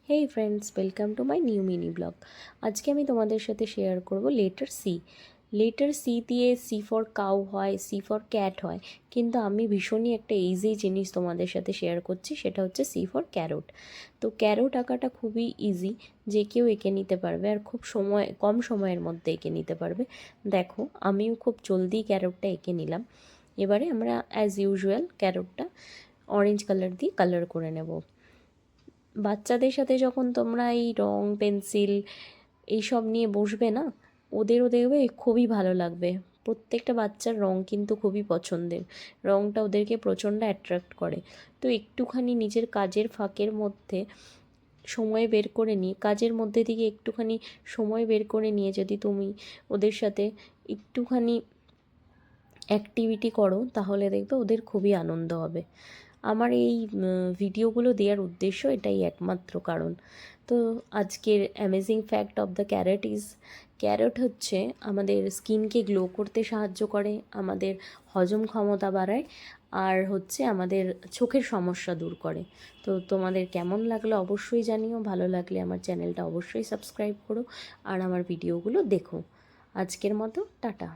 Hey friends, welcome to my new mini blog. আজকে আমি তোমাদের সাথে শেয়ার করব লেটার সি। লেটার সি দিয়ে সি ফর কাউ হয়, সি ফর ক্যাট হয়, কিন্তু আমি ভীষণই একটা ইজি জিনিস তোমাদের সাথে শেয়ার করছি, সেটা হচ্ছে সি ফর ক্যারট। তো ক্যারট আঁকাটা খুবই ইজি, যে কেউ এঁকে নিতে পারবে আর খুব কম সময়ের মধ্যে এঁকে নিতে পারবে। দেখো, আমিও খুব জলদি ক্যারটটা এঁকে নিলাম। এবারে আমরা অ্যাজ ইউজুয়াল ক্যারটটা অরেঞ্জ কালার দিয়ে কালার করে নেব। বাচ্চাদের সাথে যখন তোমরা এই রং পেন্সিল এইসব নিয়ে বসবে না, ওদেরও দেখবে খুবই ভালো লাগবে। প্রত্যেকটা বাচ্চার রং কিন্তু খুবই পছন্দের, রংটা ওদেরকে প্রচণ্ড অ্যাট্রাক্ট করে। তো একটুখানি নিজের কাজের ফাঁকের মধ্যে সময় বের করে নিয়ে, কাজের মধ্যে থেকে একটুখানি সময় বের করে নিয়ে যদি তুমি ওদের সাথে একটুখানি অ্যাক্টিভিটি করো, তাহলে দেখবে ওদের খুবই আনন্দ হবে। আমার এই ভিডিওগুলো দেওয়ার উদ্দেশ্য এটাই একমাত্র কারণ। তো আজকের amazing fact of the carrot is, carrot হচ্ছে আমাদের স্কিনকে গ্লো করতে সাহায্য করে, আমাদের হজম ক্ষমতা বাড়ায়, আর হচ্ছে আমাদের চোখের সমস্যা দূর করে। তো তোমাদের কেমন লাগলো অবশ্যই জানিও। ভালো লাগলে আমার চ্যানেলটা অবশ্যই সাবস্ক্রাইব করো আর আমার ভিডিওগুলো দেখো। আজকের মতো টাটা।